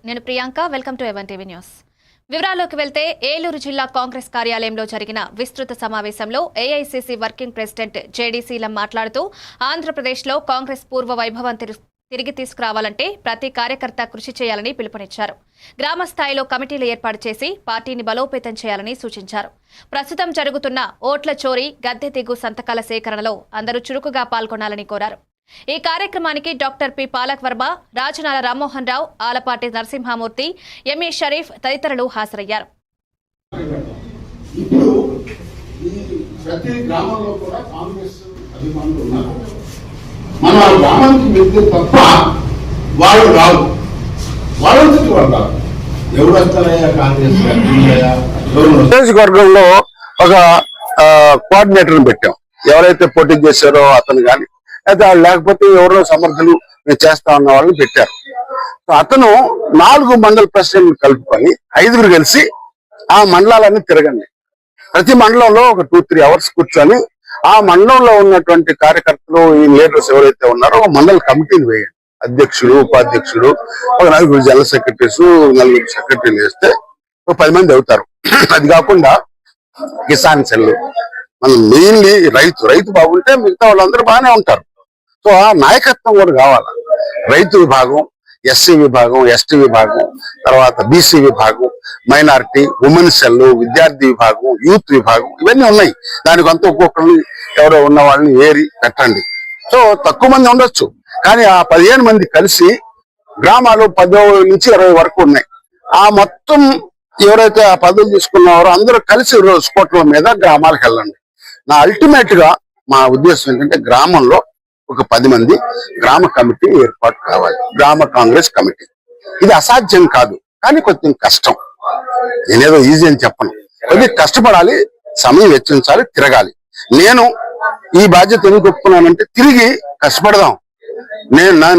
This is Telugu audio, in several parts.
నేను Priyanka welcome to A one TV news. వివరాల్లోకి వెళ్తే ఏలూరు జిల్లా కాంగ్రెస్ కార్యాలయంలో జరిగిన విస్తృత సమావేశంలో ఏఐసీసీ వర్కింగ్ ప్రెసిడెంట్ జేడీసీలం మాట్లాడుతూ ఆంధ్రప్రదేశ్లో కాంగ్రెస్ పూర్వ వైభవం తిరిగి తీసుకురావాలంటే ప్రతి కార్యకర్త కృషి చేయాలని పిలుపునిచ్చారు. గ్రామ స్థాయిలో కమిటీలు ఏర్పాటు చేసి పార్టీని బలోపేతం చేయాలని సూచించారు. ప్రస్తుతం జరుగుతున్న ఓట్ల చోరీ, గద్దె దిగు సంతకాల సేకరణలో అందరూ చురుకుగా పాల్గొనాలని కోరారు. ఈ కార్యక్రమానికి doctor P palak Varma, Rajanala Rammohan Rao, Alapati Narasimhamurthy, MA Sharif తదితరులు హాజరయ్యారు. నియోజకవర్గంలో ఒక కోఆర్డినేటర్ పెట్టాం. ఎవరైతే పోటీ చేశారో అతను కానీ అయితే లేకపోతే ఎవరో సమర్థులు చేస్తా ఉన్న వాళ్ళని పెట్టారు. అతను 4 మండల ప్రెసిడెంట్లు కలుపుకొని 5గురు కలిసి ఆ మండలాలన్నీ తిరగండి. ప్రతి మండలంలో ఒక 2-3 అవర్స్ కూర్చొని ఆ మండలంలో ఉన్నటువంటి కార్యకర్తలు, ఈ లీడర్స్ ఎవరైతే ఉన్నారో మండల కమిటీని వేయండి. అధ్యక్షుడు, ఉపాధ్యక్షుడు, ఒక 4 జనరల్ సెక్రటరీస్, 4 సెక్రటరీలు వేస్తే ఒక 10 మంది అవుతారు. అది కాకుండా కిసాన్ సెల్, మనం మెయిన్లీ రైతు బాగుంటే మిగతా వాళ్ళందరూ బాగానే ఉంటారు. సో ఆ నాయకత్వం కూడా కావాలి. రైతు విభాగం, ఎస్సీ విభాగం, ఎస్టీ విభాగం, తర్వాత బీసీ విభాగం, మైనారిటీ, ఉమెన్ సెల్, విద్యార్థి విభాగం, యూత్ విభాగం, ఇవన్నీ ఉన్నాయి. దానికి అంతా ఒక్కొక్కరిని ఎవరో ఉన్న వాళ్ళని ఏరి పెట్టండి. సో తక్కువ మంది ఉండొచ్చు, కానీ ఆ 15 మంది కలిసి గ్రామాలు 10 నుంచి 20 వరకు ఉన్నాయి. ఆ మొత్తం ఎవరైతే ఆ పదవులు తీసుకున్నారో అందరూ కలిసి స్కోట్ల మీద గ్రామాలకు వెళ్ళండి. నా అల్టిమేట్ గా మా ఉద్దేశం ఏంటంటే గ్రామంలో ఒక 10 మంది గ్రామ కమిటీ ఏర్పాటు కావాలి. గ్రామ కాంగ్రెస్ కమిటీ. ఇది అసాధ్యం కాదు, కానీ కొంచెం కష్టం. నేనేదో ఈజీ అని చెప్పను. కొద్దిగా కష్టపడాలి, సమయం వెచ్చించాలి, తిరగాలి. నేను ఈ బాధ్యత ఎందుకు ఒప్పుకున్నానంటే తిరిగి కష్టపడదాం.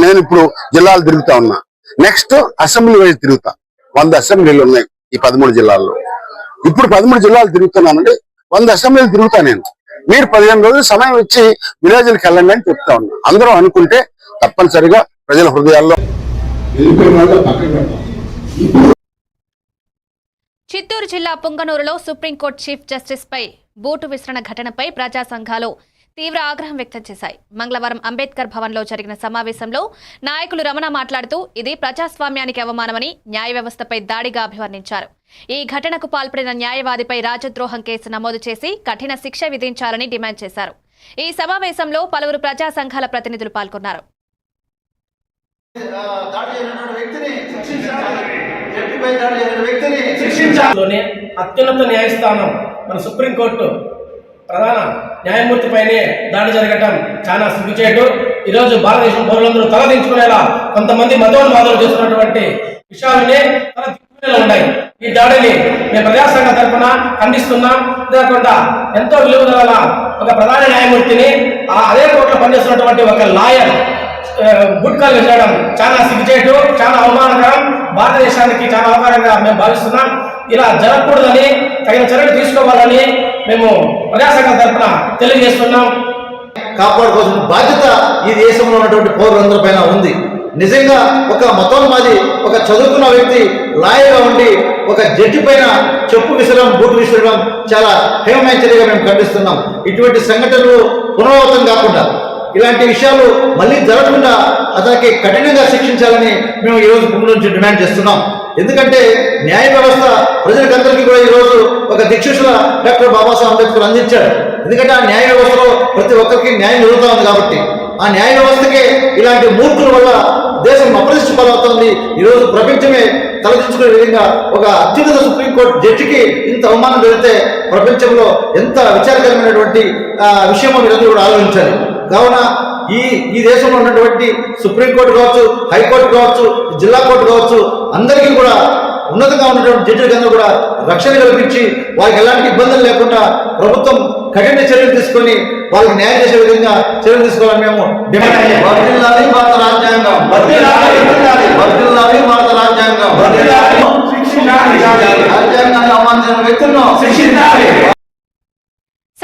నేను ఇప్పుడు జిల్లాలు తిరుగుతా ఉన్నా. నెక్స్ట్ అసెంబ్లీ వైజ్ తిరుగుతా. 100 అసెంబ్లీలు ఉన్నాయి ఈ 13 జిల్లాల్లో. ఇప్పుడు 13 జిల్లాలు తిరుగుతున్నానండి. 100 అసెంబ్లీలు తిరుగుతా నేను. మీరు 15 రోజులు సమయం ఇచ్చి విలేజ్లకు వెళ్ళండి అని చెప్తా ఉన్నా. అందరూ అనుకుంటే తప్పనిసరిగా ప్రజల హృదయాల్లో. చిత్తూరు జిల్లా పుంగనూరులో సుప్రీంకోర్టు చీఫ్ జస్టిస్ పై బూటు విసరణ ఘటనపై ప్రజా సంఘాలు తీవ్ర ఆగ్రహం వ్యక్తం చేశాయి. మంగళవారం అంబేద్కర్ భవన్లో జరిగిన సమావేశంలో నాయకులు రమణ మాట్లాడుతూ ఇది ప్రజాస్వామ్యానికి అవమానమని, న్యాయ వ్యవస్థపై దాడిగా అభివర్ణించారు. ఈ ఘటనకు పాల్పడిన న్యాయవాదిపై రాజద్రోహం కేసు నమోదు చేసి కఠిన శిక్ష విధించాలని డిమాండ్ చేశారు. ఈ సమావేశంలో పలువురు ప్రజా సంఘాల ప్రతినిధులు పాల్గొన్నారు. అత్యున్నత న్యాయస్థానం మన సుప్రీంకోర్టు ప్రధాన న్యాయమూర్తిపైనే దాడి జరగటం చాలా సిగ్గుచేటు. ఈరోజు భారతదేశం పౌరులందరూ తలదించుకునేలా కొంతమంది మతోన్మాదాలు చేస్తున్నటువంటి విషయాలనే ఉన్నాయి. ఈ దాడిని మేము ప్రజాసంఘ తరఫున ఖండిస్తున్నాం. కాకుండా ఎంతో విలువ గల ఒక ప్రధాన న్యాయమూర్తిని అదే కోర్టులో పనిచేస్తున్నటువంటి ఒక లాయర్ గుట్కాలు వేయడం చాలా సిగ్గుచేటు, చాలా అవమానకరం. భారతదేశానికి చాలా అవమానంగా మేము భావిస్తున్నాం. ఇలా జరగకూడదని తగిన చర్యలు తీసుకోవాలని మేము ప్రజాసంఘం తరఫున తెలియజేస్తున్నాం. కాపాడుకోవాల్సిన బాధ్యత ఈ దేశంలో ఉన్నటువంటి పౌరులందరిపైన ఉంది. నిజంగా ఒక మతోన్మాది, ఒక చదువుకున్న వ్యక్తి లాయర్గా ఉండి ఒక జడ్జి పైన చెప్పు విసరడం, బూటు విసరడం చాలా హేయమైన చర్యగా మేము ఖండిస్తున్నాం. ఇటువంటి సంఘటనలు పునరావృతం కాకుండా, ఇలాంటి విషయాలు మళ్ళీ జరగకుండా అతనికి కఠినంగా శిక్షించాలని మేము ఈరోజు ముందు నుంచి డిమాండ్ చేస్తున్నాం. ఎందుకంటే న్యాయ వ్యవస్థ ప్రజలకందరికీ కూడా ఈరోజు ఒక దిక్సూచిగా డాక్టర్ బాబాసాహెబ్ అంబేద్కర్ అందించాడు. ఎందుకంటే ఆ న్యాయ వ్యవస్థలో ప్రతి ఒక్కరికి న్యాయం జరుగుతూ ఉంది. కాబట్టి ఆ న్యాయ వ్యవస్థకే ఇలాంటి మూర్ఖుల వల్ల దేశం అప్రతిష్ట పాలవుతుంది. ఈరోజు ప్రపంచమే తలదించుకునే విధంగా ఒక అత్యున్నత సుప్రీంకోర్టు జడ్జికి ఇంత అవమానం జరిగితే ప్రపంచంలో ఎంత విచారకరమైనటువంటి విషయమో మీరందరూ కూడా ఆలోచించాలి. కావున ఈ దేశంలో ఉన్నటువంటి సుప్రీంకోర్టు కావచ్చు, హైకోర్టు కావచ్చు, జిల్లా కోర్టు కావచ్చు, అందరికీ కూడా ఉన్నతంగా ఉన్నటువంటి జడ్జిలందరూ కూడా రక్షణ కల్పించి వాళ్ళకి ఎలాంటి ఇబ్బందులు లేకుండా ప్రభుత్వం కఠిన చర్యలు తీసుకొని వాళ్ళకి న్యాయం చేసే విధంగా చర్యలు తీసుకోవాలని మేము డిమాండ్ చేయాలి. భారత రాజ్యాంగం, భారత రాజ్యాంగం, రాజ్యాంగాన్ని అవమానించిన వ్యక్తులను శిక్షించాలి.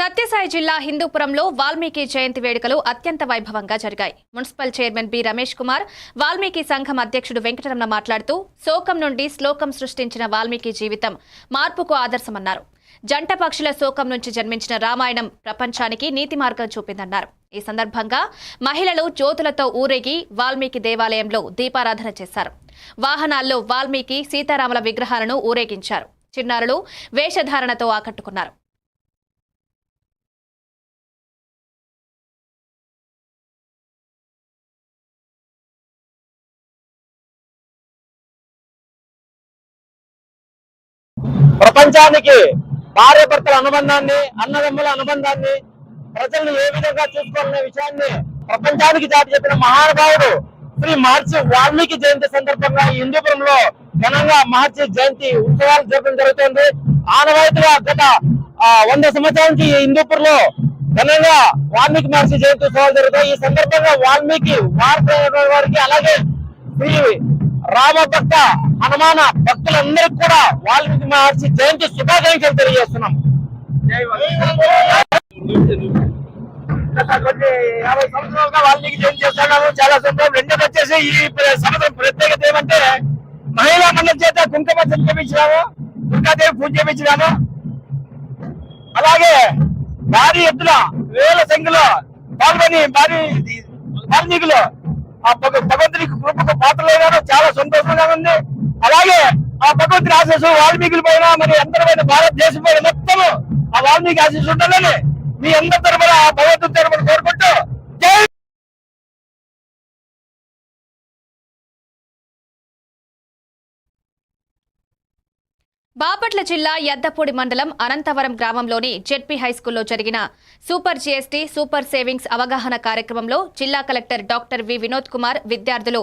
సత్యసాయి జిల్లా హిందూపురంలో వాల్మీకి జయంతి వేడుకలు అత్యంత వైభవంగా జరిగాయి. Municipal chairman B Ramesh Kumar, Valmiki సంఘం అధ్యక్షుడు వెంకటరమణ మాట్లాడుతూ శోకం నుండి శ్లోకం సృష్టించిన వాల్మీకి జీవితం మార్పుకు ఆదర్శమన్నారు. జంట పక్షుల శోకం నుంచి జన్మించిన రామాయణం ప్రపంచానికి నీతి మార్గం చూపిందన్నారు. ఈ సందర్భంగా మహిళలు జ్యోతులతో ఊరేగి వాల్మీకి దేవాలయంలో దీపారాధన చేశారు. వాహనాల్లో వాల్మీకి సీతారాముల విగ్రహాలను ఊరేగించారు. చిన్నారులు వేషధారణతో ఆకట్టుకున్నారు. ప్రపంచానికి భార్యాభర్తల అనుబంధాన్ని, అన్నదమ్ముల అనుబంధాన్ని, ప్రజలను ఏ విధంగా చూసుకోవాలనే విషయాన్ని ప్రపంచానికి చాటి చెప్పిన మహానుభావుడు శ్రీ మహర్షి వాల్మీకి జయంతి సందర్భంగా హిందూపురంలో ఘనంగా మహర్షి జయంతి ఉత్సవాలు జరపడం జరుగుతుంది. ఆనవాయితీగా గత 100 సంవత్సరాల నుంచి హిందూపూర్లో ఘనంగా వాల్మీకి మహర్షి జయంతి ఉత్సవాలు జరుగుతాయి. ఈ సందర్భంగా వాల్మీకి వారికి అలాగే శ్రీ రామ భక్త హనుమాన భక్తులందరికీ కూడా వాల్మీకి మహర్షి జయంతి శుభాకాంక్షలు తెలియజేస్తున్నాం. కొన్ని 50 సంవత్సరాలుగా వాల్మీకి జయంతి చేస్తున్నాము, చాలా సంతోషం. రెండోది వచ్చేసి ఈ సంవత్సరం ప్రత్యేకత ఏమంటే మహిళా మండలి చేత కుంకుమ చేయించినాము, దుర్గాదేవి పూజ చేయించినాము. అలాగే భారీ ఎత్తున వేల సంఖ్యలో పాల్గొని భారీ వాల్మీకులు ఆ భగవంతునికి కృపకు పాత్రలైనారు. చాలా సంతోషంగా ఉంది. అలాగే ఆ భగవంతుని ఆశీస్సు వాల్మీకుల పైన, మరి అందరి పైన, భారతదేశం పైన మొత్తం ఆ వాల్మీకి ఆశీస్సు ఉండాలని మీ అందరి తరపున ఆ భగవంతుని తరపున కోరుకుంటూ జై. బాపట్ల జిల్లా యద్దపూడి మండలం అనంతవరం గ్రామంలోని జెడ్పీ హైస్కూల్లో జరిగిన సూపర్ జీఎస్టీ సూపర్ సేవింగ్స్ అవగాహన కార్యక్రమంలో జిల్లా collector doctor V Vinod Kumar విద్యార్థులు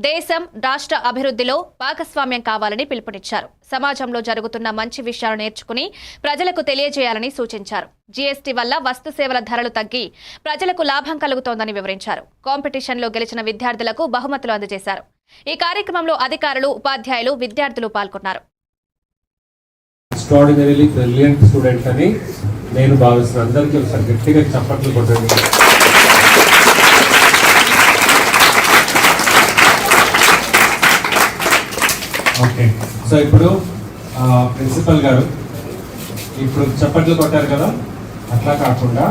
దేశం, రాష్ట్ర అభివృద్ధిలో భాగస్వామ్యం కావాలని పిలుపునిచ్చారు. సమాజంలో జరుగుతున్న మంచి విషయాలు నేర్చుకుని ప్రజలకు తెలియజేయాలని సూచించారు. జీఎస్టీ వల్ల వస్తు సేవల ధరలు తగ్గి ప్రజలకు లాభం కలుగుతోందని వివరించారు. కాంపిటీషన్లో గెలిచిన విద్యార్థులకు బహుమతులు అందజేశారు. ఈ కార్యక్రమంలో అధికారులు, ఉపాధ్యాయులు, విద్యార్థులు పాల్గొన్నారు. ఎక్స్ట్రాడినరీలీ బ్రిలియంట్ స్టూడెంట్ అని నేను భావిస్తున్నాను. అందరికీ ఒకసారి గట్టిగా చప్పట్లు కొట్టండి. ఓకే, సో ఇప్పుడు ప్రిన్సిపల్ గారు ఇప్పుడు చప్పట్లు కొట్టారు కదా, అట్లా కాకుండా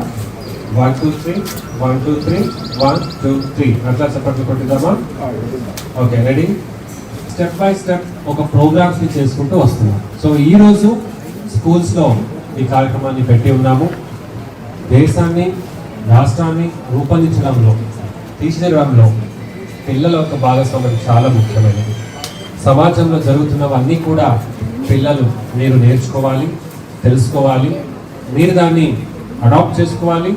1 2 3 1 2 3 1 2 3 అట్లా చప్పట్లు కొట్టిద్దామా? Okay, ready? Step by step ఒక ప్రోగ్రామ్స్ ని చేసుకుంటూ వస్తున్నాం. సో ఈ రోజు స్కూల్స్ లో ఈ కార్యక్రమాన్ని పెట్టి ఉన్నాము. దేశాన్ని, రాష్ట్రాన్ని రూపొందించడంలో, తీర్చిదిద్దడంలో పిల్లల యొక్క భాగస్వామ్యం చాలా ముఖ్యమైనది. సమాజంలో జరుగుతున్నవన్నీ కూడా పిల్లలు మీరు నేర్చుకోవాలి, తెలుసుకోవాలి, మీరు దాన్ని అడాప్ట్ చేసుకోవాలి,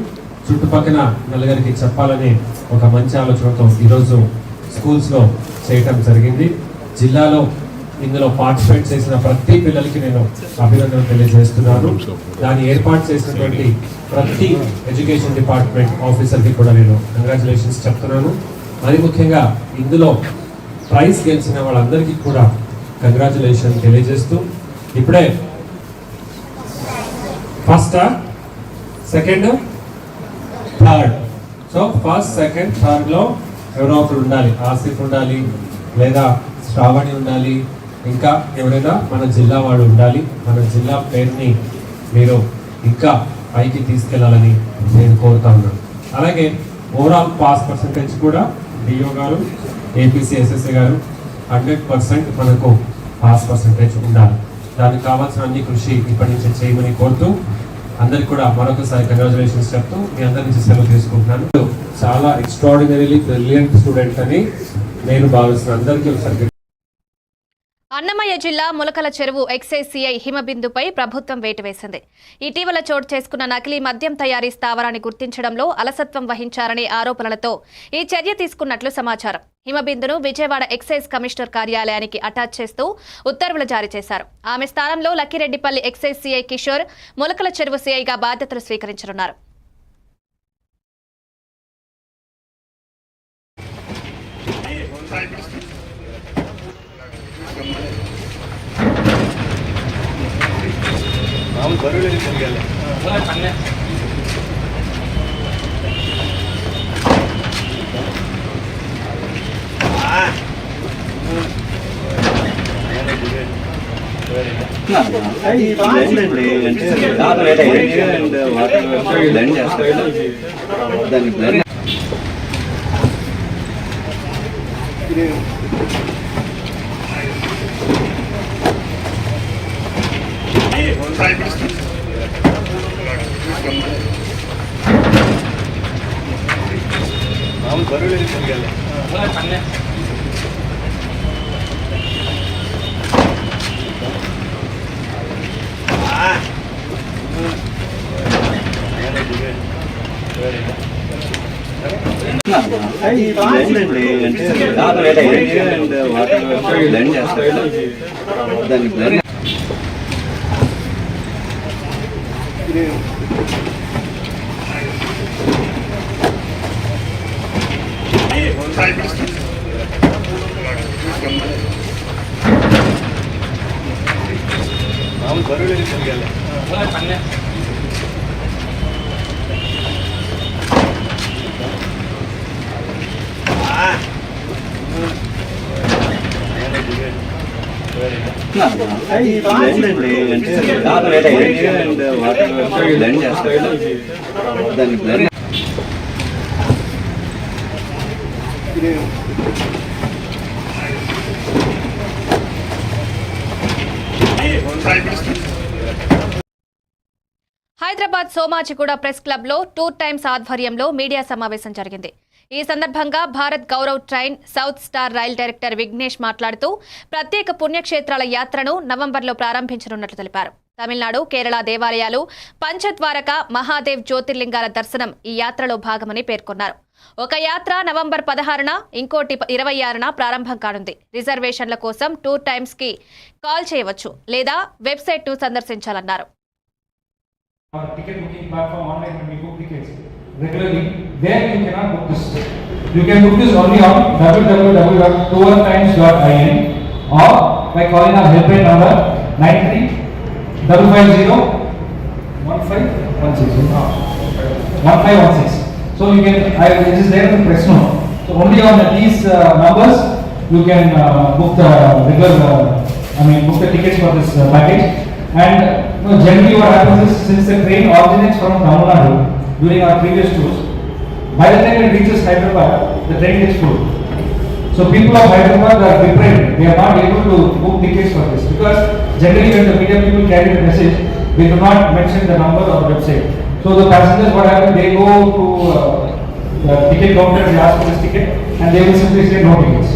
చుట్టుపక్కల నలుగురికి చెప్పాలనే ఒక మంచి ఆలోచనతో ఈరోజు స్కూల్స్లో చేయటం జరిగింది. జిల్లాలో ఇందులో పార్టిసిపేట్ చేసిన ప్రతి పిల్లలకి నేను అభినందనలు తెలియజేస్తున్నాను. దాన్ని ఏర్పాటు చేసినటువంటి ప్రతి ఎడ్యుకేషన్ డిపార్ట్మెంట్ ఆఫీసర్కి కూడా నేను కంగ్రాచులేషన్స్ చెప్తున్నాను. మరి ముఖ్యంగా ఇందులో ప్రైజ్ గెలిచిన వాళ్ళందరికీ కూడా కంగ్రాచులేషన్ తెలియజేస్తూ, ఇప్పుడే first, second, third, so first, second, థర్డ్లో ఎవరో ఒకరు ఉండాలి. ఆసిఫ్ ఉండాలి, లేదా శ్రావణి ఉండాలి, ఇంకా ఎవరైనా మన జిల్లా వాడు ఉండాలి. మన జిల్లా పేరుని మీరు ఇంకా పైకి తీసుకెళ్లాలని నేను కోరుతా ఉన్నాను. అలాగే ఓవరాల్ పాస్ పర్సంటేజ్ కూడా డిఓ గారు, ఏపీసీ ఎస్ఎస్ఏ గారు 100% మనకు పాస్ పర్సంటేజ్ ఉండాలి. దానికి కావాల్సిన అన్ని కృషి ఇప్పటి నుంచి చేయమని కోరుతూ అందరికి కూడా మరొకసారి కంగ్రాచులేషన్స్ చెప్తూ మీ అందరి నుంచి సెలవు తీసుకుంటున్నాను. చాలా ఎక్స్ట్రాడినరీలీ బ్రిలియంట్ స్టూడెంట్ అని నేను భావిస్తున్నాను. అందరికీ ఒకసారి. అన్నమయ్య జిల్లా ములకల చెరువు ఎక్సైజ్ సిఐ హిమబిందుపై ప్రభుత్వం వేటు వేసింది. ఇటీవల చోటు చేసుకున్న నకిలీ మద్యం తయారీ స్థావరాన్ని గుర్తించడంలో అలసత్వం వహించారనే ఆరోపణలతో ఈ చర్య తీసుకున్నట్లు సమాచారం. హిమబిందును విజయవాడ ఎక్సైజ్ కమిషనర్ కార్యాలయానికి అటాచ్ చేస్తూ ఉత్తర్వులు జారీ చేశారు. ఆమె స్థానంలో లక్కిరెడ్డిపల్లి ఎక్సైజ్ సిఐ కిషోర్ ములకల చెరువు సిఐగా బాధ్యతలు స్వీకరించనున్నారు. हम बरूले హైదరాబాద్ సోమాజిగూడ ప్రెస్ క్లబ్ లో టూర్ టైమ్స్ ఆధ్వర్యంలో మీడియా సమావేశం జరిగింది. ఈ సందర్భంగా Bharat Gaurav train south star rail director Vignesh మాట్లాడుతూ ప్రత్యేక పుణ్యక్షేత్రాల యాత్రను నవంబర్లో ప్రారంభించనున్నట్లు తెలిపారు. తమిళనాడు, కేరళ దేవాలయాలు, పంచద్వారక, మహాదేవ్ జ్యోతిర్లింగాల దర్శనం ఈ యాత్రలో భాగమని పేర్కొన్నారు. ఒక యాత్ర నవంబర్ 16న, ఇంకోటి 26న ప్రారంభం కానుంది. రిజర్వేషన్ల కోసం టూర్ టైమ్స్ కి కాల్ చేయవచ్చు లేదా వెబ్సైట్ ను సందర్శించాలన్నారు. Ticket booking platform online when we book tickets regularly. There you cannot book this. You can book this only on www.tourtimes.in or by calling our helpline number 9355015116. So you can, it is there in the press note. So only on these numbers you can book the regular, book the tickets for this package. And generally what happens is, since the train originates from Tamil Nadu during our previous tours, by the time it reaches Hyderabad, the train gets full. So people of Hyderabad are deprived. They are not able to book tickets for this because generally when the media people carry the message, they do not mention the number or the website. So the passengers, what happens, they go to the ticket counter, they ask for this ticket and they will simply say no tickets.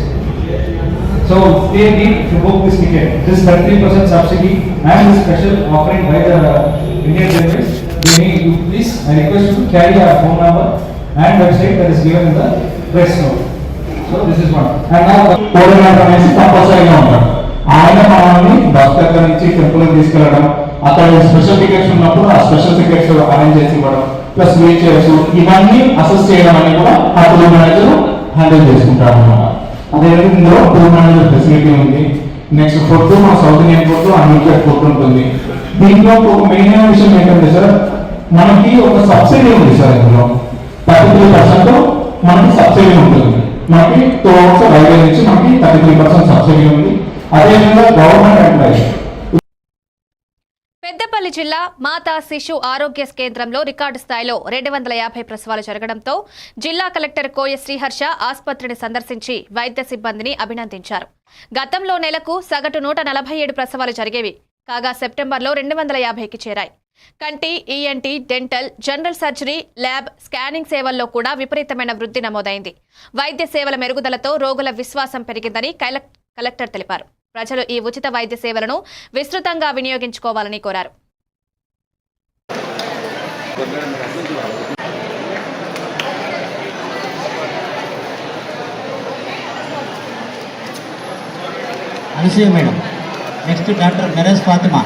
So they need to book this ticket. This 30% subsidy and this special offering by the Indian Railways, they need you please, I request you to carry our phone number and website that is given in the press note. So this is one. And now coordinator అనేసి కంపల్సరీగా ఉంటారు. ఆయన మనల్ని బస్ దగ్గర నుంచి టెంపుల్కి తీసుకెళ్ళడం, అక్కడ స్పెషల్ టికెట్స్ ఉన్నప్పుడు ఆ స్పెషల్ టికెట్స్ అరేంజ్ చేసి ఇవ్వడం, ప్లస్ వెయిట్ చేయొచ్చు, ఇవన్నీ అసెస్ చేయడం అని కూడా ఆ టూర్ మేనేజర్ హ్యాండిల్ చేసుకుంటారు అన్నమాట. అదేవిధంగా ఇందులో టూర్ మేనేజర్ ఫెసిలిటీ ఉంది. నెక్స్ట్ ఫుడ్ మన south Indian food, unlimited food ఉంటుంది. దీంట్లో ఒక మెయిన్ విషయం ఏంటంటే సార్, మనకి ఒక సబ్సిడీ ఉంది సార్. ఇందులో 33% మనకి సబ్సిడీ ఉంటుంది. మనకి టోల్స్ రైల్వే నుంచి మనకి 33% సబ్సిడీ ఉంది. అదేవిధంగా గవర్నమెంట్ ఎంప్లాయీస్. పెద్దపల్లి జిల్లా మాతా శిశు ఆరోగ్య కేంద్రంలో రికార్డు స్థాయిలో 250 ప్రసవాలు జరగడంతో జిల్లా కలెక్టర్ కోయ శ్రీహర్ష ఆసుపత్రిని సందర్శించి వైద్య సిబ్బందిని అభినందించారు. గతంలో నెలకు సగటు 147 ప్రసవాలు జరిగేవి కాగా సెప్టెంబర్లో 250కి చేరాయి. కంటి, ENT, dental, general surgery, lab, scanning సేవల్లో కూడా విపరీతమైన వృద్ధి నమోదైంది. వైద్య సేవల మెరుగుదలతో రోగుల విశ్వాసం పెరిగిందని కలెక్టర్ తెలిపారు. ప్రజలు ఈ ఉచిత వైద్య సేవలను విస్తృతంగా వినియోగించుకోవాలని కోరారు. Anasuya madam. Next doctor Meraj Fatima.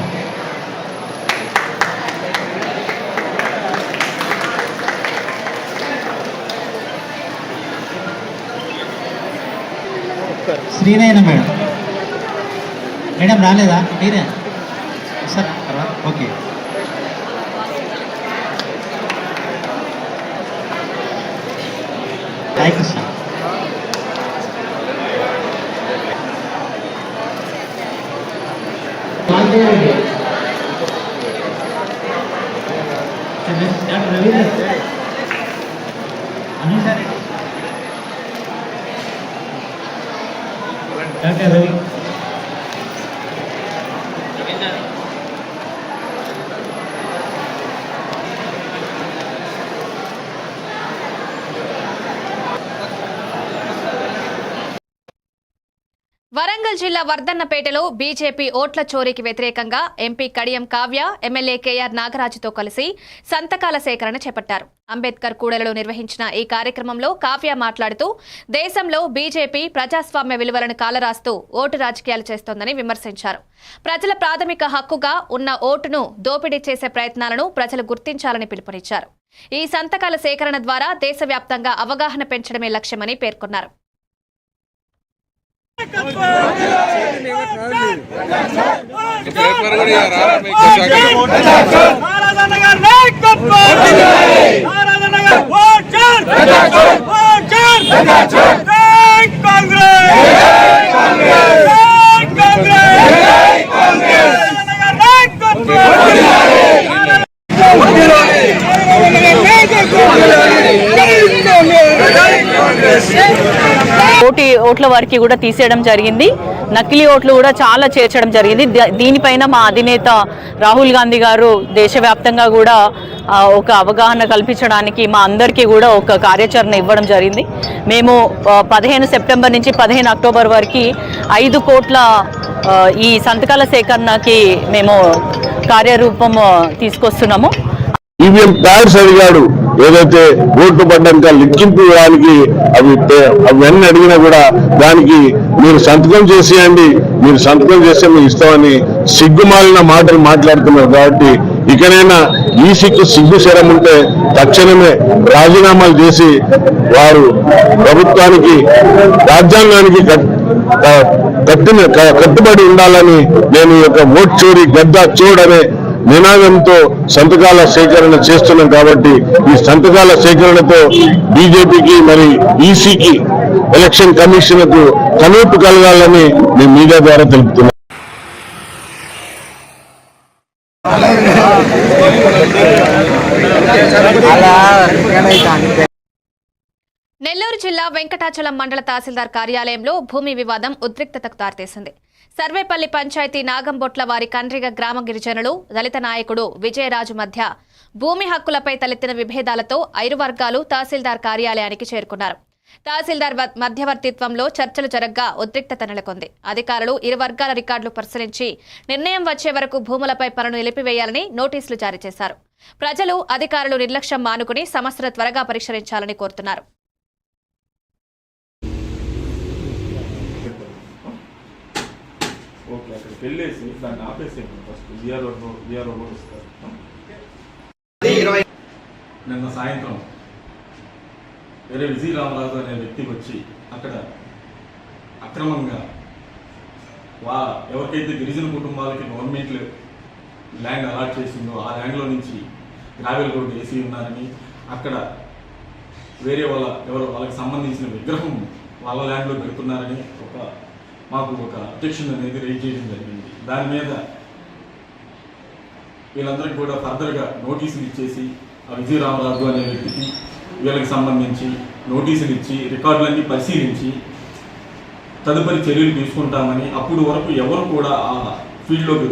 Srinayana madam. Madam రాలేదా? మీరే సార్ తర్వాత okay. Thank you sir. Dr. Ravi. Anusha Reddy. Dr. Ravi. Warangal జిల్లా వర్ధన్నపేటలో బీజేపీ ఓట్ల చోరీకి వ్యతిరేకంగా MP Kadiyam Kavya MLA KR నాగరాజుతో కలిసి సంతకాల సేకరణ చేపట్టారు. అంబేద్కర్ కూడలిలో నిర్వహించిన ఈ కార్యక్రమంలో కావ్య మాట్లాడుతూ దేశంలో బీజేపీ ప్రజాస్వామ్య విలువలను కాలరాస్తూ ఓటు రాజకీయాలు చేస్తోందని విమర్శించారు. ప్రజల ప్రాథమిక హక్కుగా ఉన్న ఓటును దోపిడీ చేసే ప్రయత్నాలను ప్రజలు గుర్తించాలని పిలుపునిచ్చారు. ఈ సంతకాల సేకరణ ద్వారా దేశవ్యాప్తంగా అవగాహన పెంచడమే లక్ష్యమని పేర్కొన్నారు. ఓట్ల వారికి కూడా తీసేయడం జరిగింది. నకిలీ ఓట్లు కూడా చాలా చేర్చడం జరిగింది. దీనిపైన మా అధినేత రాహుల్ గాంధీ గారు దేశవ్యాప్తంగా కూడా ఒక అవగాహన కల్పించడానికి మా అందరికీ కూడా ఒక కార్యాచరణ ఇవ్వడం జరిగింది. మేము 15 సెప్టెంబర్ నుంచి 15 అక్టోబర్ వరకు 5 కోట్ల ఈ సంతకాల సేకరణకి మేము కార్యరూపం తీసుకొస్తున్నాము. ఈవీఎం ప్యాడ్స్ అడిగాడు, ఏదైతే ఓట్లు పడ్డాక లిఖింపు ఇవ్వడానికి అవన్నీ అడిగినా కూడా దానికి మీరు సంతకం చేసేయండి, మీరు సంతకం చేస్తే మీకు ఇస్తామని సిగ్గుమాలిన మాటలు మాట్లాడుతున్నారు. కాబట్టి ఇకనైనా ఈసీకి సిగ్గు శరం ఉంటే తక్షణమే రాజీనామాలు చేసి వారు ప్రభుత్వానికి రాజ్యాంగానికి కట్టుబడి ఉండాలని నేను ఈ యొక్క ఓట్ చోరీ గద్దా చూడనే నినాదంతో సంతకాల సేకరణ చేస్తున్నాం. కాబట్టి ఈ సంతకాల సేకరణతో బీజేపీకి మరి ఈసీకి ఎలక్షన్ కమిషన్కు కనువిప్పు కలగాలని నేను మీడియా ద్వారా తెలుపుతున్నాను. నెల్లూరు జిల్లా వెంకటాచలం మండల తహసీల్దార్ కార్యాలయంలో భూమి వివాదం ఉద్రిక్తతకు దారితీసింది. సర్వేపల్లి పంచాయతీ నాగంబొట్ల వారి కండ్రిగ గ్రామ గిరిజనులు దళిత నాయకుడు విజయరాజు మధ్య భూమి హక్కులపై తలెత్తిన విభేదాలతో ఇరు వర్గాలు తహసీల్దార్ కార్యాలయానికి చేరుకున్నారు. తహసీల్దార్ మధ్యవర్తిత్వంలో చర్చలు జరగ్గా ఉద్రిక్తత నెలకొంది. అధికారులు ఇరు వర్గాల రికార్డులు పరిశీలించి నిర్ణయం వచ్చే వరకు భూములపై పనులు నిలిపివేయాలని నోటీసులు జారీ చేశారు. ప్రజలు అధికారులు నిర్లక్ష్యం మానుకుని సమస్యను త్వరగా పరిష్కరించాలని కోరుతున్నారు. ఓకే, అక్కడికి వెళ్ళేసి దాన్ని ఆపేసేయండి. ఫస్ట్ విఆర్ఓ వస్తారు. నిన్న సాయంత్రం వేరే విజయ రామరాజు అనే వ్యక్తికి వచ్చి అక్కడ అక్రమంగా ఎవరికైతే గిరిజన కుటుంబాలకి గవర్నమెంట్ ల్యాండ్ అలాట్ చేసిందో ఆ ల్యాండ్లో నుంచి గ్రావెల్ రోడ్డు వేసి ఉన్నారని, అక్కడ వేరే వాళ్ళకి సంబంధించిన విగ్రహం వాళ్ళ ల్యాండ్లో పెడుతున్నారని మాకు ఒక అబ్జెక్షన్ అనేది రైజ్ చేయడం జరిగింది. దాని మీద వీళ్ళందరికీ కూడా ఫర్దర్గా నోటీసులు ఇచ్చేసి ఆ విజయ రామరాజు అనే వ్యక్తికి వీళ్ళకి సంబంధించి నోటీసులు ఇచ్చి రికార్డులన్నీ పరిశీలించి తదుపరి చర్యలు తీసుకుంటామని, అప్పుడు వరకు ఎవరు కూడా ఆ ఫీల్డ్లోకి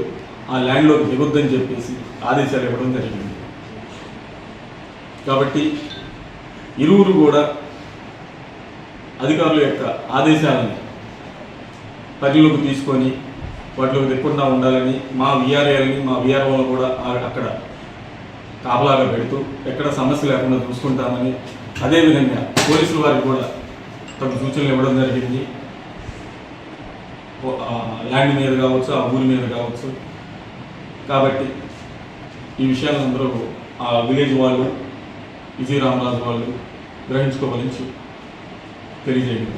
ఆ ల్యాండ్లోకి దిగొద్దని చెప్పేసి ఆదేశాలు ఇవ్వడం జరిగింది. కాబట్టి ఇరువురు కూడా అధికారుల యొక్క ఆదేశాలను పరిలోకి తీసుకొని వాటిలోకి దిక్కుండా ఉండాలని మా విఆర్ఏలని మా విఆర్ఓలను కూడా అక్కడ కాపలాగా పెడుతూ ఎక్కడ సమస్య లేకుండా చూసుకుంటామని, అదేవిధంగా పోలీసుల వారికి కూడా తగు సూచనలు ఇవ్వడం జరిగింది. ల్యాండ్ మీద కావచ్చు, ఆ ఊరి మీద కావచ్చు. కాబట్టి ఈ విషయాలను అందరూ ఆ విలేజ్ వాళ్ళు, విజయ రామరాజు వాళ్ళు గ్రహించుకోవాలని తెలియజేయండి.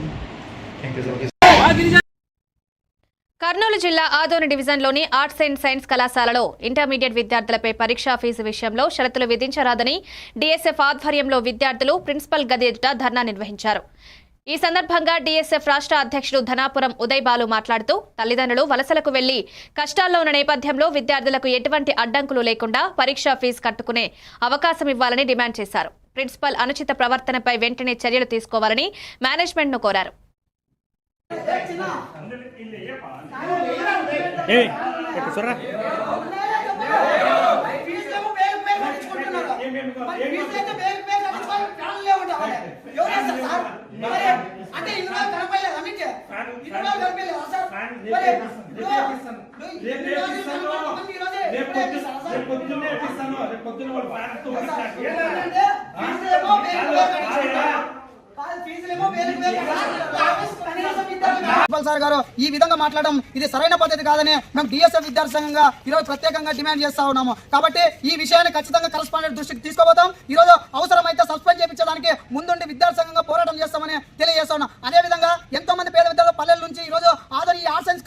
కర్నూలు జిల్లా ఆదోని డివిజన్లోని ఆర్ట్స్ అండ్ సైన్స్ కళాశాలలో ఇంటర్మీడియట్ విద్యార్థులపై పరీక్షా ఫీజు విషయంలో షరతులు విధించరాదని డీఎస్ఎఫ్ ఆధ్వర్యంలో విద్యార్థులు ప్రిన్సిపల్ గది ఎదుట ధర్నా నిర్వహించారు. ఈ సందర్భంగా డీఎస్ఎఫ్ రాష్ట్ర అధ్యక్షుడు ధనాపురం ఉదయ్ బాలు మాట్లాడుతూ తల్లిదండ్రులు వలసలకు వెళ్లి కష్టాల్లో ఉన్న నేపథ్యంలో విద్యార్థులకు ఎటువంటి అడ్డంకులు లేకుండా పరీక్షా ఫీజు కట్టుకునే అవకాశం ఇవ్వాలని డిమాండ్ చేశారు. ప్రిన్సిపల్ అనుచిత ప్రవర్తనపై వెంటనే చర్యలు తీసుకోవాలని మేనేజ్మెంట్ను కోరారు. సార్ గారు ఈ విధంగా మాట్లాడడం ఇది సరైన పద్ధతి కాదని మేము డిఎస్ఎఫ్ విద్యార్థి సంఘంగా ఈరోజు ప్రత్యేకంగా డిమాండ్ చేస్తా ఉన్నాము. కాబట్టి ఈ విషయాన్ని ఖచ్చితంగా కరెస్పాండెంట్ దృష్టికి తీసుకోబోతాం. ఈ రోజు అవసరమైతే సస్పెండ్ చేయించడానికి ముందుండి విద్యార్థి సంఘంగా పోరాటం చేస్తామని తెలియజేస్తా ఉన్నాం. అదేవిధంగా ఎంతో మంది పేద విద్యార్థులు పల్లెల నుంచి ఈ రోజు ఈ ఆర్ట్స్ సైన్స్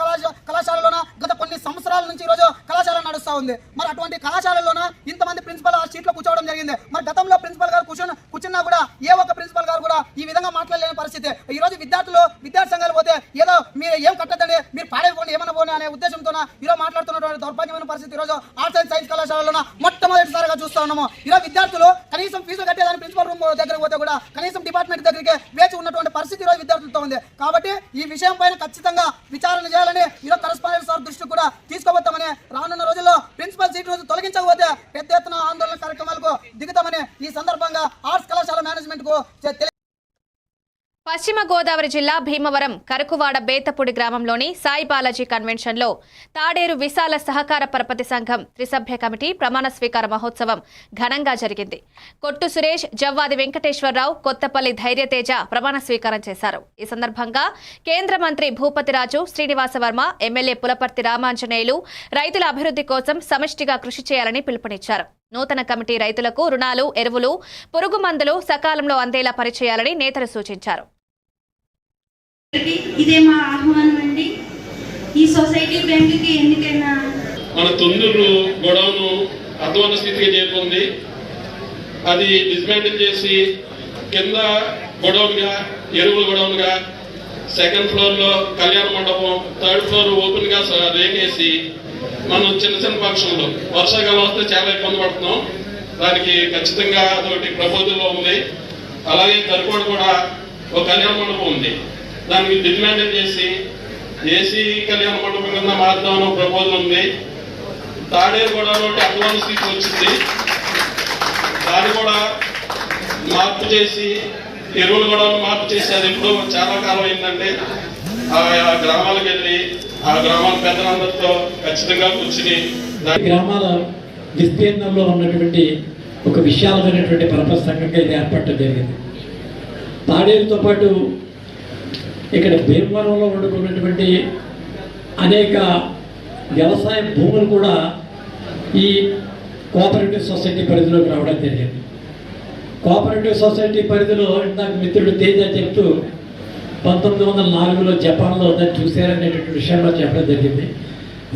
కళాశాలలోన గత కొన్ని సంవత్సరాల నుంచి ఈ రోజు కళాశాల నడుస్తా ఉంది. మరి అటువంటి కళాశాలలోన ఇంతమంది ప్రిన్సిపల్ ఆ సీట్లో కూర్చోవడం జరిగింది. మరి గతంలో ప్రిన్సిపల్ గారు కూర్చున్నా కూడా ఏ ఒక్క ప్రిన్సిపల్ గారు కూడా ఈ విధంగా మాట్లాడలేని పరిస్థితి. ఈ రోజు విద్యార్థి సంఘాలు పోతే ఏదో మీరు ఏం కట్టదండి, మీరు పాడైపోండి, ఏమన్నా పోనీ అనే ఉద్దేశంతో ఈరోజు మాట్లాడుతున్నటువంటి దౌర్భాగ్యమైన పరిస్థితి ఈరోజు ఆర్ట్స్ అండ్ సైన్స్ కళాశాలలో మొట్టమొదటిసారిగా చూస్తా ఉన్నాము. ఈరోజు విద్యార్థులు కనీసం ఫీజులు కట్టేదాన్ని ప్రిన్సిపల్ రూమ్ దగ్గరికి పోతే కూడా కనీసం డిపార్ట్మెంట్ దగ్గరికి వేచి ఉన్నటువంటి పరిస్థితి ఈరోజు విద్యార్థులతో ఉంది. కాబట్టి ఈ విషయం పైన ఖచ్చితంగా విచారణ చేయాలని ఈరోజు కరెస్పాండెంట్ సార్ దృష్టి కూడా తీసుకోబోతామని, రానున్న రోజుల్లో ప్రిన్సిపల్ సీట్ రోజు తొలగించకపోతే పెద్ద ఎత్తున ఆందోళన కార్యక్రమాలకు దిగుతామని ఈ సందర్భంగా ఆర్ట్స్ కళాశాల మేనేజ్మెంట్ కు పశ్చిమ గోదావరి జిల్లా భీమవరం కరుకువాడ బేతపూడి గ్రామంలోని సాయి బాలాజీ కన్వెన్షన్లో తాడేరు విశాల సహకార పరపతి సంఘం త్రిసభ్య కమిటీ ప్రమాణ స్వీకార మహోత్సవం ఘనంగా జరిగింది. కొట్టు సురేష్, జవ్వాది వెంకటేశ్వరరావు, కొత్తపల్లి ధైర్యతేజ ప్రమాణ స్వీకారం చేశారు. ఈ సందర్భంగా కేంద్ర మంత్రి భూపతిరాజు శ్రీనివాసవర్మ, ఎమ్మెల్యే పులపర్తి రామాంజనేయులు రైతుల అభివృద్ధి కోసం సమిష్టిగా కృషి చేయాలని పిలుపునిచ్చారు. నూతన కమిటీ రైతులకు రుణాలు, ఎరువులు, పురుగు మందులు సకాలంలో అందేలా పరిచేయాలని నేతలు సూచించారు. ఇదే మా ఆహ్వానం అండి. ఈ సొసైటీ బ్యాంకుకి ఎన్నికైనా మన తొందూరు గొడవను అధ్వాన స్థితికి చేరుకుంది. అది డిస్మాంటిల్ చేసి కింద గొడవలుగా, ఎరువుల గొడవలుగా, సెకండ్ ఫ్లోర్లో కళ్యాణ మండపం, థర్డ్ ఫ్లోర్ ఓపెన్గా రేగేసి మనం చిన్న ఫంక్షన్లు వర్షాకాలం వస్తే చాలా ఇబ్బంది పడుతున్నాం. దానికి ఖచ్చితంగా అదొకటి ప్రపోజల్లో ఉంది. అలాగే కరుకోడ కూడా ఒక కళ్యాణ మండపం ఉంది, దానికి డిమాండ్ చేసి ఏసీ కళ్యాణ మండపం కింద మార్దామని ప్రపోజల్ ఉంది. తాడేరు కూడా అధ్వాన స్థితి వచ్చింది, దాన్ని కూడా మార్పు చేసి ఎరువులు కూడా మార్పు చేసి అది ఇప్పుడు చాలా కాలం అయిందంటే ఆ గ్రామాలకు వెళ్ళి ఆ గ్రామాల పెద్దలందరితో ఖచ్చితంగా కూర్చుని గ్రామాల విస్తీర్ణంలో ఉన్నటువంటి ఒక విశాలమైనటువంటి పరపతి సంఘంగా ఇది ఏర్పడటం జరిగింది. తాడేరుతో పాటు ఇక్కడ భీమవరంలో వండుకున్నటువంటి అనేక వ్యవసాయ భూములు కూడా ఈ కోఆపరేటివ్ సొసైటీ పరిధిలోకి రావడం జరిగింది. కోఆపరేటివ్ సొసైటీ పరిధిలో ఇందాక మిత్రుడు తేజ చెప్తూ 1904లో జపాన్లో దాన్ని చూశారనేటువంటి విషయంలో చెప్పడం జరిగింది.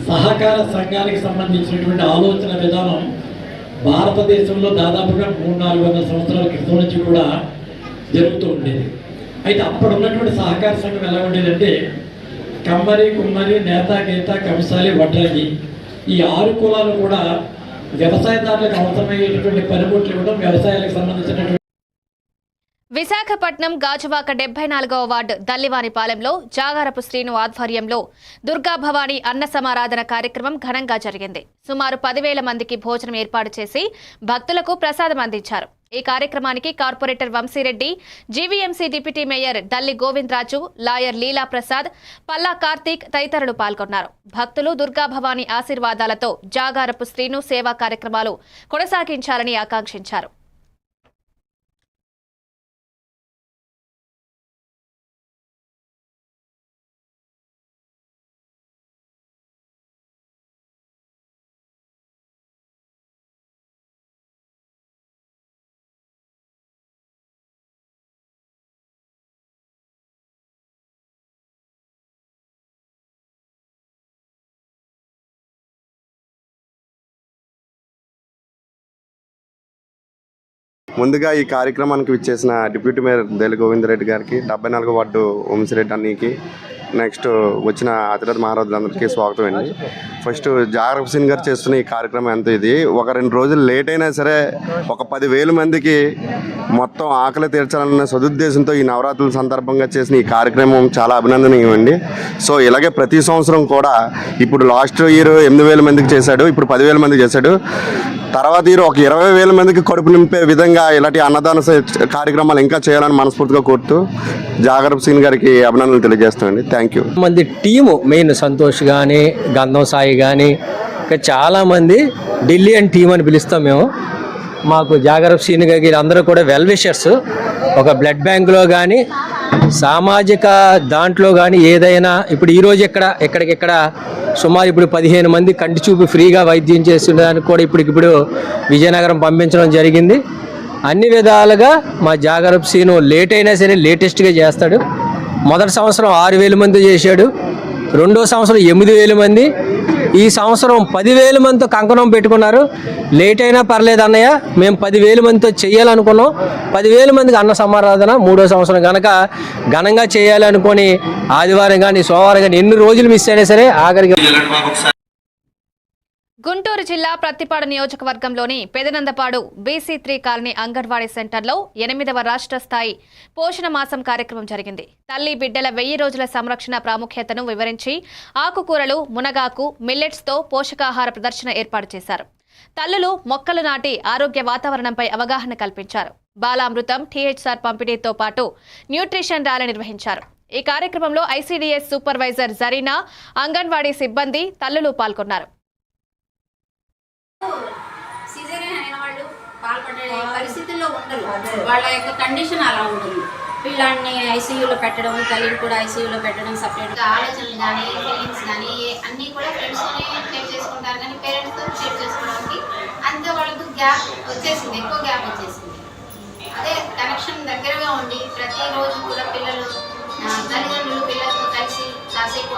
సహకార సంఘానికి సంబంధించినటువంటి ఆలోచన విధానం భారతదేశంలో దాదాపుగా 300-400 సంవత్సరాల క్రితం నుంచి కూడా జరుగుతూ ఉండేది. అయితే అప్పుడు ఉన్నటువంటి సహకార సంఘం ఎలా ఉండేదంటే కమ్మరి, కుమ్మరి, నేత, గీత, కంసాలి, వడ్రంగి ఈ 6 కులాలు కూడా వ్యవసాయదారులకు అవసరమయ్యేటటువంటి పనిముట్లు ఇవ్వడం, వ్యవసాయాలకు సంబంధించినటువంటి విశాఖపట్నం గాజువాక 74వ వార్డు దల్లివానిపాలెంలో జాగారపు శ్రీను ఆధ్వర్యంలో దుర్గా భవానీ అన్న సమారాధన కార్యక్రమం ఘనంగా జరిగింది. సుమారు 10,000 మందికి భోజనం ఏర్పాటు చేసి భక్తులకు ప్రసాదం అందించారు. ఈ కార్యక్రమానికి corporator Vamsi Reddy, GVMC deputy mayor Dalli Govindaraju, lawyer Leela Prasad, Palla Karthik తదితరులు పాల్గొన్నారు. భక్తులు దుర్గా భవానీ ఆశీర్వాదాలతో జాగారపు శ్రీను సేవా కార్యక్రమాలు కొనసాగించాలని ఆకాంక్షించారు. ముందుగా ఈ కార్యక్రమానికి విచ్చేసిన డిప్యూటీ మేయర్ దేలి గోవిందరెడ్డి గారికి, 74వ వార్డు వంశీరెడ్డి అన్నీకి, నెక్స్ట్ వచ్చిన అతిరథ మహారాజులందరికీ స్వాగతం అండి. ఫస్ట్ జాగరప్ సింగ్ గారు చేస్తున్న ఈ కార్యక్రమం ఎంత ఇది ఒక 2 రోజులు లేట్ అయినా సరే ఒక 10,000 మందికి మొత్తం ఆకలి తీర్చాలన్న సదుద్దేశంతో ఈ నవరాత్రుల సందర్భంగా చేసిన ఈ కార్యక్రమం చాలా అభినందనీయం అండి. సో ఇలాగే ప్రతి సంవత్సరం కూడా ఇప్పుడు లాస్ట్ ఇయర్ 8,000 మందికి చేశాడు, ఇప్పుడు 10,000 మందికి చేశాడు. తర్వాత ఇయర్ ఒక 20,000 మందికి కడుపు నింపే విధంగా ఇలాంటి అన్నదాన కార్యక్రమాలు ఇంకా చేయాలని మనస్ఫూర్తిగా కోరుతూ జాగరప్ సింగ్ గారికి అభినందనలు తెలియజేస్తామండి. Thank you. మంది టీము మెయిన్ సంతోష్ కానీ, గంధం సాయి కానీ, ఇంకా చాలామంది ఢిల్లీ అండ్ టీం అని పిలుస్తాం మేము. మాకు జాగరప్ సింగ్ గారికి అందరూ కూడా వెల్ విషర్స్. ఒక బ్లడ్ బ్యాంకులో కానీ, సామాజిక దాంట్లో కానీ ఏదైనా ఇప్పుడు ఈరోజు ఎక్కడికెక్కడ సుమారు ఇప్పుడు 15 మంది కంటి చూపు ఫ్రీగా వైద్యం చేసేదానికి కూడా ఇప్పుడు విజయనగరం పంపించడం జరిగింది. అన్ని విధాలుగా మా జాగరప్ సీను లేట్ అయినా సరే లేటెస్ట్గా చేస్తాడు. మొదటి సంవత్సరం 6,000 మంది చేశాడు, రెండో సంవత్సరం 8,000 మంది, ఈ సంవత్సరం 10,000 మందితో కంకణం పెట్టుకున్నారు. లేట్ అయినా పర్లేదు అన్నయ్య, మేము 10,000 మందితో చేయాలనుకున్నాం. 10,000 మందికి అన్న సమారాధన మూడో సంవత్సరం కనుక ఘనంగా చేయాలనుకొని ఆదివారం కానీ సోమవారం కానీ ఎన్ని రోజులు మిస్ అయినా సరే ఆఖరికి. గుంటూరు జిల్లా ప్రత్తిపాడు నియోజకవర్గంలోని పెదనందపాడు BC3 కాలనీ అంగన్వాడీ సెంటర్లో 8వ రాష్ట్ర స్థాయి పోషణ మాసం కార్యక్రమం జరిగింది. తల్లి బిడ్డల 1000 రోజుల సంరక్షణ ప్రాముఖ్యతను వివరించి ఆకుకూరలు, మునగాకు, మిల్లెట్స్తో పోషకాహార ప్రదర్శన ఏర్పాటు చేశారు. తల్లులు మొక్కలు నాటి ఆరోగ్య వాతావరణంపై అవగాహన కల్పించారు. బాలామృతం, THR పంపిణీతో పాటు న్యూట్రిషన్ ర్యాలీ నిర్వహించారు. ఈ కార్యక్రమంలో ICDS సూపర్వైజర్ జరీనా, అంగన్వాడీ సిబ్బంది, తల్లులు పాల్గొన్నారు. సిజేరియన్ అయిన వాళ్ళు పాల్పడే పరిస్థితుల్లో ఉండరు, వాళ్ళ యొక్క కండిషన్ అలా ఉంటుంది. పిల్లాన్ని ఐసీయూలో పెట్టడం, తల్లిని కూడా ఐసీయూలో పెట్టడం, సపరేట్గా ఆలోచనలు కానీ ఫీలింగ్స్ కానీ అన్నీ కూడా ఫ్రెండ్స్తోనే షేర్ చేసుకుంటారు. కానీ పేరెంట్స్తో షేర్ చేసుకోవడానికి అంత వాళ్ళకు గ్యాప్ వచ్చేసింది, ఎక్కువ గ్యాప్ వచ్చేసింది. అదే కనెక్షన్ దగ్గరగా ఉండి ప్రతిరోజు కూడా పిల్లలు తల్లిదండ్రులు పిల్లలతో కలిసి కాసేపు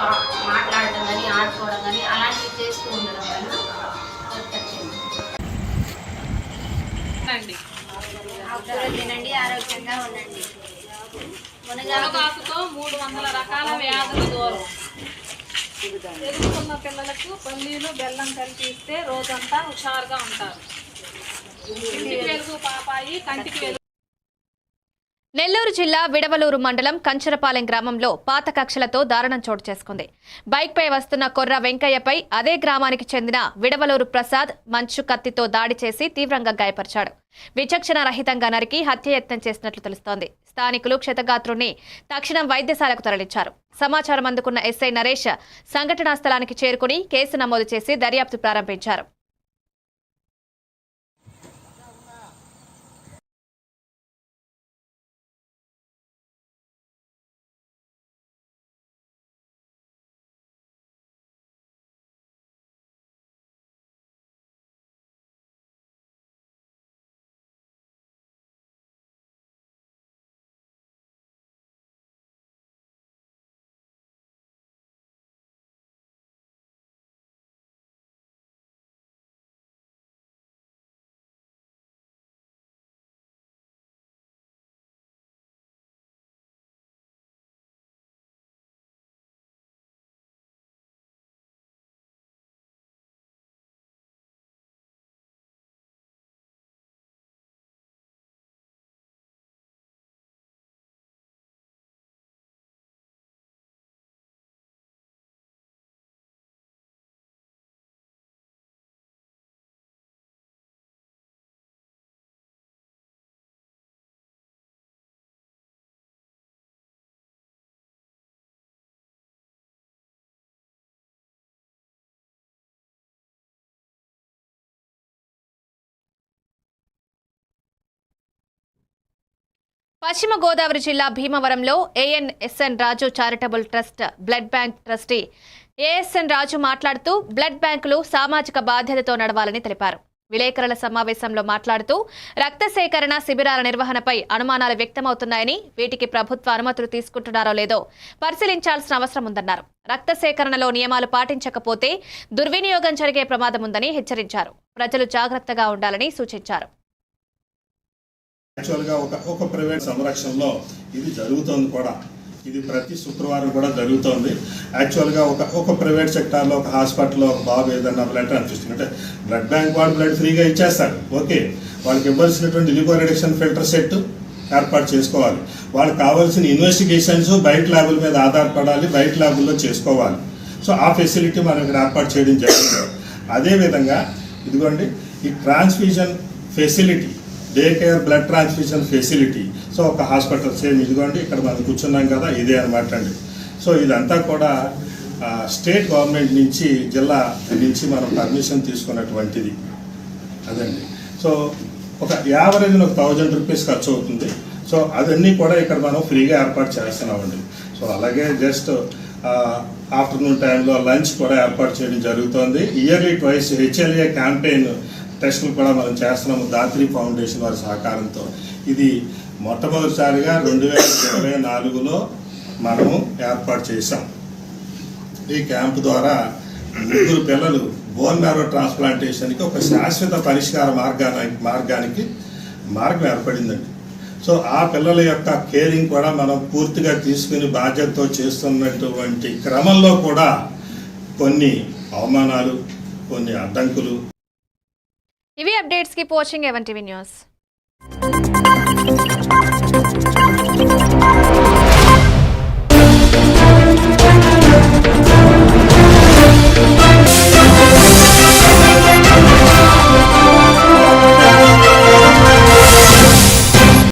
మాట్లాడడం కానీ, ఆడుకోవడం కానీ అలాంటివి చేస్తూ ఉండడం వల్ల తినండి, ఆరోగ్యంగా ఉండండి. మునగాకుతో 300 రకాల వ్యాధులు దూరం. ఎదుగుతున్న పిల్లలకు పల్లీలు, బెల్లం కలిపి ఇస్తే రోజంతా హుషారుగా ఉంటారు. ఇంటికి వెలుగు పాపాయి, కంటికి వెలుగు. నెల్లూరు జిల్లా విడవలూరు మండలం కంచరపాలెం గ్రామంలో పాత కక్షలతో దారుణం చోటు చేసుకుంది. బైక్పై వస్తున్న కొర్ర వెంకయ్యపై అదే గ్రామానికి చెందిన విడవలూరు ప్రసాద్ మంచు కత్తితో దాడి చేసి తీవ్రంగా గాయపరిచాడు. విచక్షణ రహితంగా నరికి హత్యయత్నం చేసినట్లు తెలుస్తోంది. స్థానికులు క్షతగాత్రుణ్ణి తక్షణం వైద్యశాలకు తరలించారు. సమాచారం అందుకున్న ఎస్ఐ నరేష్ సంఘటనా స్థలానికి చేరుకుని కేసు నమోదు చేసి దర్యాప్తు ప్రారంభించారు. పశ్చిమ గోదావరి జిల్లా భీమవరంలో ANSN Raju charitable trust blood bank trustee ASN Raju మాట్లాడుతూ బ్లడ్ బ్యాంకులు సామాజిక బాధ్యతతో నడవాలని తెలిపారు. విలేకరుల సమావేశంలో మాట్లాడుతూ రక్త సేకరణ శిబిరాల నిర్వహణపై అనుమానాలు వ్యక్తమవుతున్నాయని, వీటికి ప్రభుత్వ అనుమతులు తీసుకుంటున్నారో లేదో పరిశీలించాల్సిన అవసరం ఉందన్నారు. రక్త సేకరణలో నియమాలు పాటించకపోతే దుర్వినియోగం జరిగే ప్రమాదం ఉందని హెచ్చరించారు. ప్రజలు జాగ్రత్తగా ఉండాలని సూచించారు. యాక్చువల్గా ఒక ప్రైవేట్ సంరక్షణలో ఇది జరుగుతోంది కూడా. ఇది ప్రతి శుక్రవారం కూడా జరుగుతోంది. యాక్చువల్గా ఒక ప్రైవేట్ సెక్టార్లో ఒక హాస్పిటల్లో ఒక బాబు ఏదన్నా బ్లడ్ ట్రాన్స్ఫ్యూషన్ అంటే బ్లడ్ బ్యాంక్ వాడు బ్లడ్ ఫ్రీగా ఇచ్చేస్తారు. ఓకే, వాళ్ళకి ఇవ్వాల్సినటువంటి లిపో రిడక్షన్ ఫిల్టర్ సెట్ ఏర్పాటు చేసుకోవాలి. వాళ్ళకి కావాల్సిన ఇన్వెస్టిగేషన్స్ బయట ల్యాబుల మీద ఆధారపడాలి, బయట ల్యాబుల్లో చేసుకోవాలి. సో ఆ ఫెసిలిటీ మనం ఇక్కడ ఏర్పాటు చేయడం జరిగింది. అదేవిధంగా ఇదిగోండి ఈ transfusion facility, day care blood transfusion facility. So ఒక హాస్పిటల్ సేమ్ ఇదిగోండి ఇక్కడ మనం కూర్చున్నాం కదా, ఇదే అనమాట అండి. సో ఇదంతా కూడా స్టేట్ గవర్నమెంట్ నుంచి, జిల్లా నుంచి మనం పర్మిషన్ తీసుకున్నటువంటిది అదండి. సో ఒక యావరేజ్లో 1000 రూపీస్ ఖర్చు అవుతుంది. సో అవన్నీ కూడా ఇక్కడ మనం ఫ్రీగా ఏర్పాటు చేస్తున్నామండి. సో అలాగే జస్ట్ ఆఫ్టర్నూన్ టైంలో లంచ్ కూడా ఏర్పాటు చేయడం జరుగుతుంది. ఇయర్లీ ట్వైస్ HLA క్యాంపెయిన్ టెస్టులు కూడా మనం చేస్తున్నాము దాత్రి ఫౌండేషన్ వారి సహకారంతో. ఇది మొట్టమొదటిసారిగా 2024లో మనము ఏర్పాటు చేశాం. ఈ క్యాంప్ ద్వారా 3 పిల్లలు బోన్ మ్యారో ట్రాన్స్ప్లాంటేషన్కి ఒక శాశ్వత పరిష్కార మార్గం ఏర్పడిందండి. సో ఆ పిల్లల యొక్క కేరింగ్ కూడా మనం పూర్తిగా తీసుకుని బాధ్యతతో చేస్తున్నటువంటి క్రమంలో కూడా కొన్ని అవమానాలు, కొన్ని అడ్డంకులు. ఇవి updates. Keep watching 11 TV news.